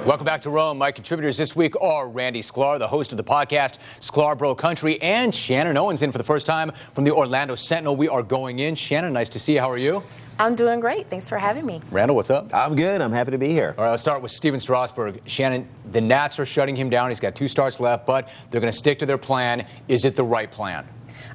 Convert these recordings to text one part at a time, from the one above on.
Welcome back to Rome. My contributors this week are Randy Sklar, the host of the podcast Sklarbro Country, and Shannon Owens in for the first time from the Orlando Sentinel. We are going in. Shannon, nice to see you. How are you? I'm doing great. Thanks for having me. Randall, what's up? I'm good. I'm happy to be here. All right, I'll start with Steven Strasburg. Shannon, the Nats are shutting him down. He's got 2 starts left, but they're going to stick to their plan. Is it the right plan?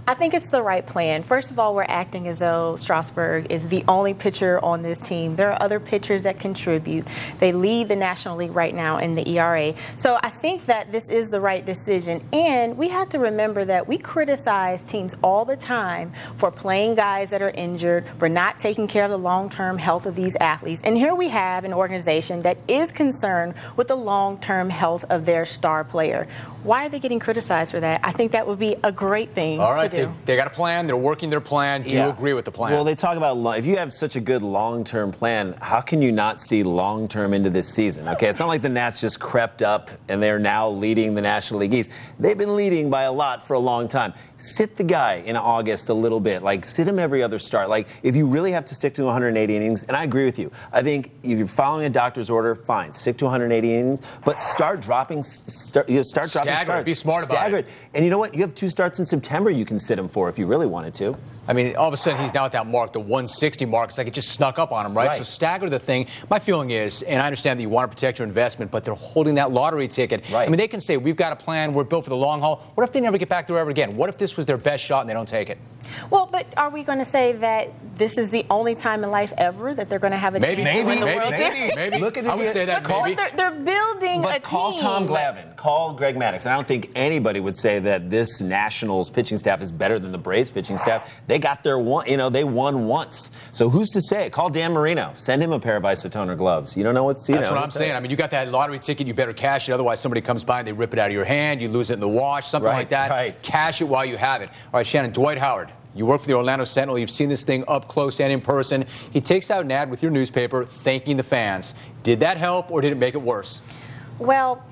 I think it's the right plan. First of all, we're acting as though Strasburg is the only pitcher on this team. There are other pitchers that contribute. They lead the National League right now in the ERA. So I think that this is the right decision. And we have to remember that we criticize teams all the time for playing guys that are injured, for not taking care of the long-term health of these athletes. And here we have an organization that is concerned with the long-term health of their star player. Why are they getting criticized for that? I think that would be a great thing All right, to do. They got a plan. They're working their plan. Do you agree with the plan? Well, they talk about if you have such a good long-term plan, how can you not see long-term into this season? Okay, it's not like the Nats just crept up and they're now leading the National League East. They've been leading by a lot for a long time. Sit the guy in August a little bit. Like, sit him every other start. Like, if you really have to stick to 180 innings, and I agree with you, I think if you're following a doctor's order, fine, stick to 180 innings, but start dropping starts. Stagger it. Be smart about it. And you know what? You have 2 starts in September you can sit him for if you really wanted to. I mean, all of a sudden he's now at that mark, the 160 mark. It's like it just snuck up on him, right? So stagger the thing. My feeling is, and I understand that you want to protect your investment, but they're holding that lottery ticket. Right. I mean, they can say, we've got a plan, we're built for the long haul. What if they never get back there ever again? What if this was their best shot and they don't take it? Well, but are we going to say that this is the only time in life ever that they're going to have a chance to win the World Series? Maybe. Look at it. I would say that But maybe. they're building a team. Call Tom Glavine. Call Greg Maddux. And I don't think anybody would say that this Nationals pitching staff is better than the Braves pitching staff. They got their one. They won once. So who's to say? Call Dan Marino. Send him a pair of isotoner gloves. You don't know what's. That's what I'm saying. I mean, you got that lottery ticket. You better cash it. Otherwise, somebody comes by and they rip it out of your hand. You lose it in the wash. Something like that. Right. Cash it while you have it. All right, Shannon. Dwight Howard. You work for the Orlando Sentinel. You've seen this thing up close and in person. He takes out an ad with your newspaper thanking the fans. Did that help or did it make it worse? Well,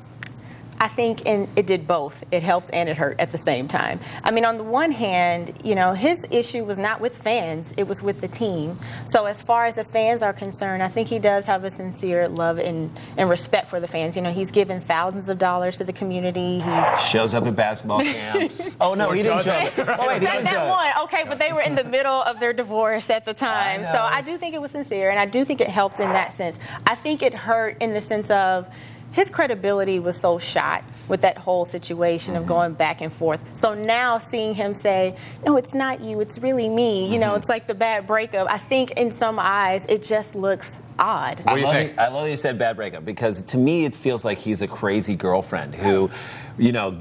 I think it did both. It helped and it hurt at the same time. I mean, on the one hand, his issue was not with fans. It was with the team. So as far as the fans are concerned, I think he does have a sincere love and respect for the fans. He's given thousands of dollars to the community. He shows up at basketball camps. Oh, no, he didn't show up. Oh, wait, that one. Okay, but they were in the middle of their divorce at the time. So I do think it was sincere, and I do think it helped in that sense. I think it hurt in the sense of his credibility was so shot with that whole situation of going back and forth. So now seeing him say, no, it's not you, it's really me, it's like the bad breakup. I think in some eyes it just looks odd. What do you think? I love that you said bad breakup because to me it feels like he's a crazy girlfriend who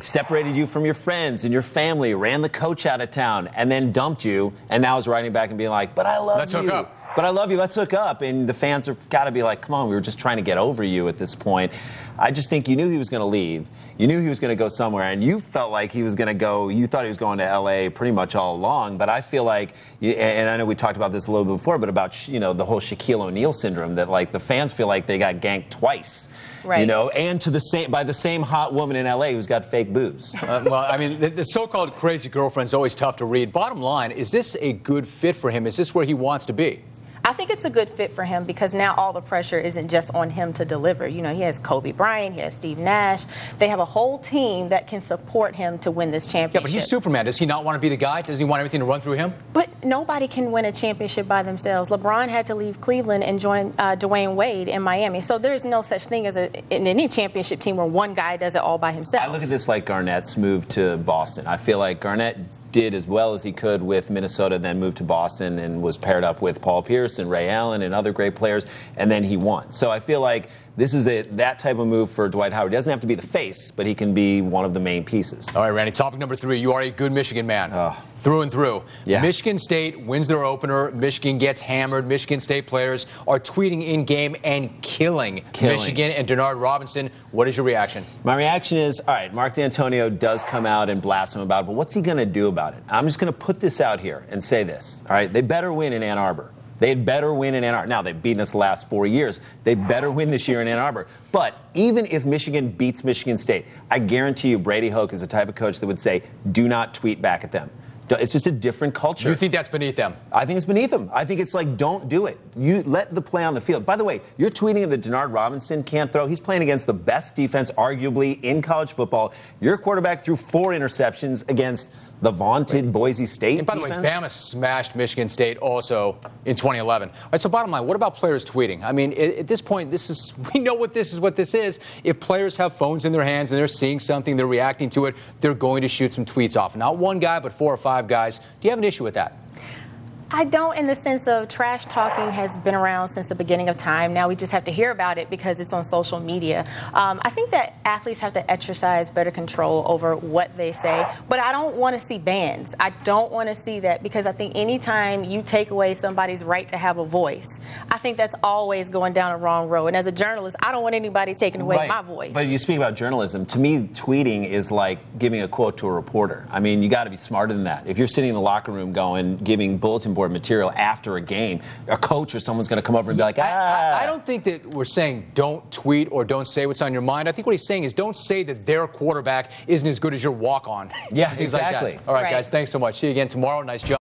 separated you from your friends and your family, ran the coach out of town, and then dumped you, and now is writing back and being like, but I love you. Let's hook up. But I love you, let's hook up. And the fans have got to be like, come on, we were just trying to get over you at this point. I just think you knew he was going to leave. You knew he was going to go somewhere, and you felt like he was going to go, you thought he was going to L.A. pretty much all along. But I feel like, and I know we talked about this a little bit before, but about, the whole Shaquille O'Neal syndrome, that like the fans feel like they got ganked twice. Right. And by the same hot woman in L.A. who's got fake boobs. Well, I mean, the so-called crazy girlfriend's always tough to read. Bottom line, is this a good fit for him? Is this where he wants to be? I think it's a good fit for him because now all the pressure isn't just on him to deliver. He has Kobe Bryant, he has Steve Nash. They have a whole team that can support him to win this championship. Yeah, but he's Superman. Does he not want to be the guy? Does he want everything to run through him? But nobody can win a championship by themselves. LeBron had to leave Cleveland and join Dwayne Wade in Miami. So there's no such thing as in any championship team where one guy does it all by himself. I look at this like Garnett's move to Boston. I feel like Garnett did as well as he could with Minnesota, then moved to Boston and was paired up with Paul Pierce and Ray Allen and other great players, and then he won. So I feel like this is that type of move for Dwight Howard. He doesn't have to be the face, but he can be one of the main pieces. All right, Randy, topic number 3. You are a good Michigan man. Through and through. Yeah. Michigan State wins their opener. Michigan gets hammered. Michigan State players are tweeting in-game and killing Michigan and Denard Robinson. What is your reaction? My reaction is, all right, Mark D'Antonio does come out and blast him about it, but what's he going to do about it? I'm just going to put this out here and say this. All right, they better win in Ann Arbor. They'd better win in Ann Arbor. Now, they've beaten us the last 4 years. They better win this year in Ann Arbor. But even if Michigan beats Michigan State, I guarantee you Brady Hoke is the type of coach that would say, do not tweet back at them. It's just a different culture. You think that's beneath them? I think it's beneath them. I think it's like, don't do it. You let the play on the field. By the way, you're tweeting that Denard Robinson can't throw. He's playing against the best defense, arguably, in college football. Your quarterback threw 4 interceptions against the vaunted Boise State and by defense. the way, Bama smashed Michigan State also in 2011. All right, so bottom line, what about players tweeting? I mean, at this point, we know what this is. If players have phones in their hands and they're seeing something, they're reacting to it, they're going to shoot some tweets off. Not one guy, but 4 or 5 guys. Do you have an issue with that? I don't, in the sense of trash talking has been around since the beginning of time. Now we just have to hear about it because it's on social media. I think that athletes have to exercise better control over what they say, but I don't want to see bans. I don't want to see that because I think anytime you take away somebody's right to have a voice, I think that's always going down a wrong road. And as a journalist, I don't want anybody taking away my voice. But you speak about journalism. To me, tweeting is like giving a quote to a reporter. I mean, you got to be smarter than that. If you're sitting in the locker room giving bulletin board material after a game, a coach or someone's going to come over and be like, I don't think that we're saying don't tweet or don't say what's on your mind. I think what he's saying is don't say that their quarterback isn't as good as your walk-on. Yeah, Things exactly. like that. All right, guys, thanks so much. See you again tomorrow. Nice job.